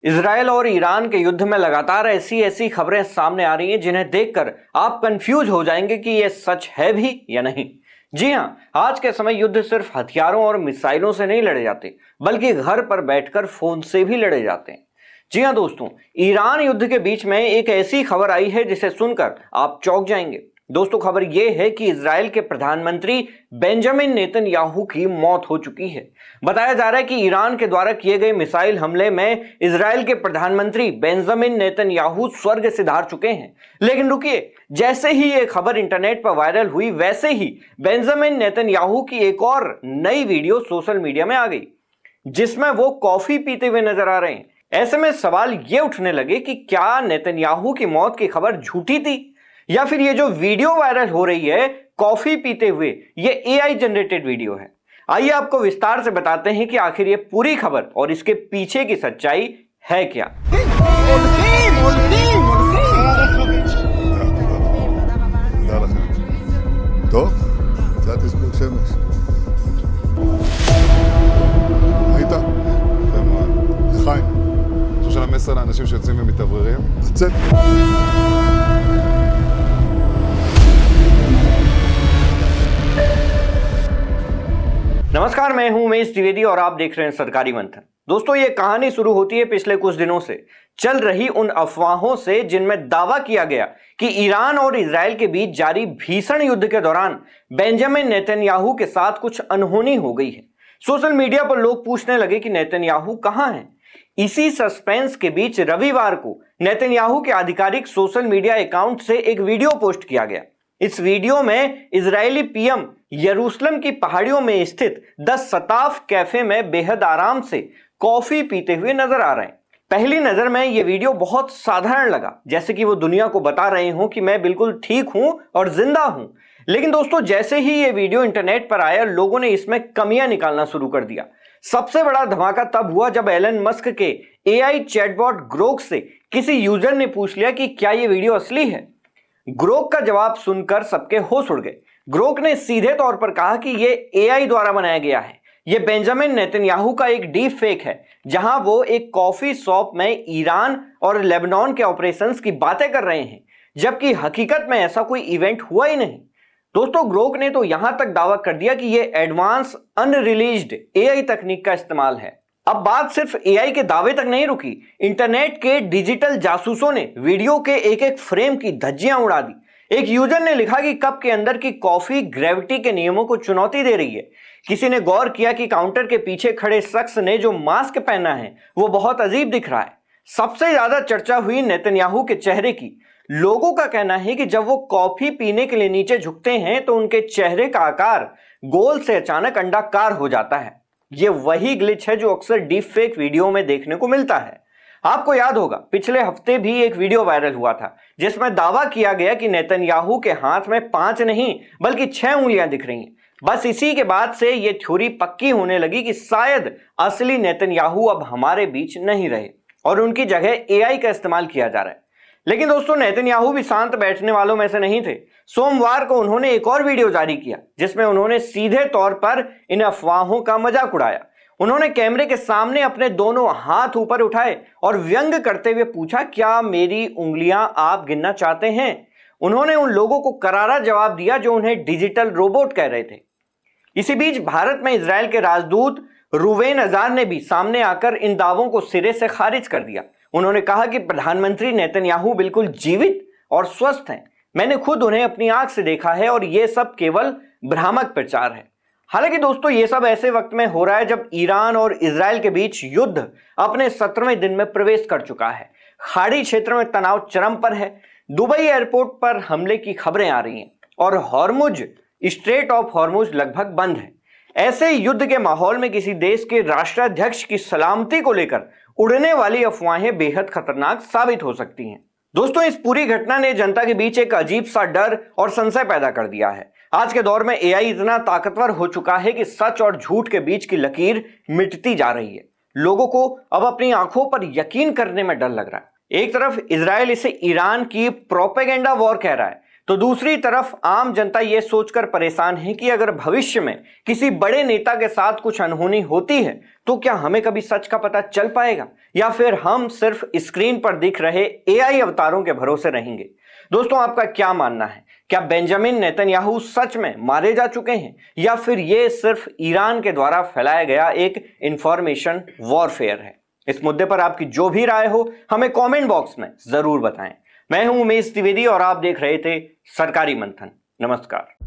Israel और Iran के युद्ध में लगातार ऐसी ऐसी खबरें सामने आ रही हैं जिन्हें देखकर आप कंफ्यूज हो जाएंगे कि यह सच है भी या नहीं। जी हां, आज के समय युद्ध सिर्फ हथियारों और मिसाइलों से नहीं लड़े जाते, बल्कि घर पर बैठकर फोन से भी लड़े जाते हैं। जी हां दोस्तों, ईरान युद्ध के बीच में एक ऐसी खबर आई है जिसे सुनकर आप चौंक जाएंगे। दोस्तों, खबर यह है कि इजराइल के प्रधानमंत्री बेंजामिन नेतन्याहू की मौत हो चुकी है। बताया जा रहा है कि ईरान के द्वारा किए गए मिसाइल हमले में इजराइल के प्रधानमंत्री बेंजामिन नेतन्याहू स्वर्ग सिधार चुके हैं। लेकिन रुकिए, जैसे ही यह खबर इंटरनेट पर वायरल हुई, वैसे ही बेंजामिन नेतन्याहू की एक और नई वीडियो सोशल मीडिया में आ गई, जिसमें वो कॉफी पीते हुए नजर आ रहे हैं। ऐसे में सवाल ये उठने लगे कि क्या नेतन्याहू की मौत की खबर झूठी थी, या फिर ये जो वीडियो वायरल हो रही है कॉफी पीते हुए, ये एआई जनरेटेड वीडियो है। आइए आपको विस्तार से बताते हैं कि आखिर ये पूरी खबर और इसके पीछे की सच्चाई है क्या। המסר לאנשים שיוצאים ומתאווררים. לצאת. नमस्कार, मैं हूं उमेश द्विवेदी और आप देख रहे हैं सरकारी मंथन। दोस्तों, ये कहानी शुरू होती है पिछले कुछ दिनों से चल रही उन अफवाहों से जिनमें दावा किया गया कि ईरान और इजराइल के बीच जारी भीषण युद्ध के दौरान बेंजामिन नेतन्याहू के साथ कुछ अनहोनी हो गई है। सोशल मीडिया पर लोग पूछने लगे कि नेतन्याहू कहां हैं। इसी सस्पेंस के बीच रविवार को नेतन्याहू के आधिकारिक सोशल मीडिया अकाउंट से एक वीडियो पोस्ट किया गया। इस वीडियो में इजरायली पीएम यरूशलेम की पहाड़ियों में स्थित द सताफ कैफे में बेहद आराम से कॉफी पीते हुए नजर आ रहे हैं। पहली नजर में यह वीडियो बहुत साधारण लगा, जैसे कि वो दुनिया को बता रहे हो कि मैं बिल्कुल ठीक हूं और जिंदा हूं। लेकिन दोस्तों, जैसे ही यह वीडियो इंटरनेट पर आया, लोगों ने इसमें कमियां निकालना शुरू कर दिया। सबसे बड़ा धमाका तब हुआ जब एलन मस्क के एआई चैटबॉट ग्रोक से किसी यूजर ने पूछ लिया कि क्या यह वीडियो असली है। ग्रोक का जवाब सुनकर सबके होश उड़ गए। ग्रोक ने सीधे तौर पर कहा कि यह एआई द्वारा बनाया गया है। यह बेंजामिन नेतन्याहू का एक डीप फेक है, जहां वो एक कॉफी शॉप में ईरान और लेबनान के ऑपरेशंस की बातें कर रहे हैं, जबकि हकीकत में ऐसा कोई इवेंट हुआ ही नहीं। दोस्तों, ग्रोक ने तो यहां तक दावा कर दिया कि यह एडवांस अनरिलीज्ड एआई तकनीक का इस्तेमाल है। अब बात सिर्फ एआई के दावे तक नहीं रुकी। इंटरनेट के डिजिटल जासूसों ने वीडियो के एक एक फ्रेम की धज्जियां उड़ा दी। एक यूजर ने लिखा कि कप के अंदर की कॉफी ग्रेविटी के नियमों को चुनौती दे रही है। किसी ने गौर किया कि काउंटर के पीछे खड़े शख्स ने जो मास्क पहना है वो बहुत अजीब दिख रहा है। सबसे ज्यादा चर्चा हुई नेतन्याहू के चेहरे की। लोगों का कहना है कि जब वो कॉफी पीने के लिए नीचे झुकते हैं तो उनके चेहरे का आकार गोल से अचानक अंडाकार हो जाता है। ये वही ग्लिच है जो अक्सर डीप फेक वीडियो में देखने को मिलता है। आपको याद होगा, पिछले हफ्ते भी एक वीडियो वायरल हुआ था जिसमें दावा किया गया कि नेतन्याहू के हाथ में 5 नहीं बल्कि 6 उंगलियां दिख रही हैं। बस इसी के बाद से यह थ्योरी पक्की होने लगी कि शायद असली नेतन्याहू अब हमारे बीच नहीं रहे और उनकी जगह एआई का इस्तेमाल किया जा रहा है। लेकिन दोस्तों, नेतन्याहू भी शांत बैठने वालों में से नहीं थे। सोमवार को उन्होंने एक और वीडियो जारी किया जिसमें उन्होंने सीधे तौर पर इन अफवाहों का मजाक उड़ाया। उन्होंने कैमरे के सामने अपने दोनों हाथ ऊपर उठाए और व्यंग करते हुए पूछा, क्या मेरी उंगलियां आप गिनना चाहते हैं? उन्होंने उन लोगों को करारा जवाब दिया जो उन्हें डिजिटल रोबोट कह रहे थे। इसी बीच भारत में इजरायल के राजदूत रूवेन अजार ने भी सामने आकर इन दावों को सिरे से खारिज कर दिया। उन्होंने कहा कि प्रधानमंत्री नेतन्याहू बिल्कुल जीवित और स्वस्थ हैं। मैंने खुद उन्हें अपनी आंख से देखा है और यह सब केवल भ्रामक प्रचार है। हालांकि दोस्तों, यह सब ऐसे वक्त में हो रहा है जब ईरान और इजराइल के बीच युद्ध अपने 17वें दिन में प्रवेश कर चुका है। खाड़ी क्षेत्र में तनाव चरम पर है। दुबई एयरपोर्ट पर हमले की खबरें आ रही हैं और हॉर्मुज स्ट्रेट ऑफ हॉर्मुज लगभग बंद है। ऐसे युद्ध के माहौल में किसी देश के राष्ट्राध्यक्ष की सलामती को लेकर उड़ने वाली अफवाहें बेहद खतरनाक साबित हो सकती हैं। दोस्तों, इस पूरी घटना ने जनता के बीच एक अजीब सा डर और संशय पैदा कर दिया है। आज के दौर में एआई इतना ताकतवर हो चुका है कि सच और झूठ के बीच की लकीर मिटती जा रही है। लोगों को अब अपनी आंखों पर यकीन करने में डर लग रहा है। एक तरफ इजराइल इसे ईरान की प्रोपेगेंडा वॉर कह रहा है, तो दूसरी तरफ आम जनता यह सोचकर परेशान है कि अगर भविष्य में किसी बड़े नेता के साथ कुछ अनहोनी होती है तो क्या हमें कभी सच का पता चल पाएगा, या फिर हम सिर्फ स्क्रीन पर दिख रहे एआई अवतारों के भरोसे रहेंगे। दोस्तों, आपका क्या मानना है? क्या बेंजामिन नेतन्याहू सच में मारे जा चुके हैं, या फिर यह सिर्फ ईरान के द्वारा फैलाया गया एक इंफॉर्मेशन वॉरफेयर है? इस मुद्दे पर आपकी जो भी राय हो हमें कमेंट बॉक्स में जरूर बताएं। मैं हूं उमेश द्विवेदी और आप देख रहे थे सरकारी मंथन। नमस्कार।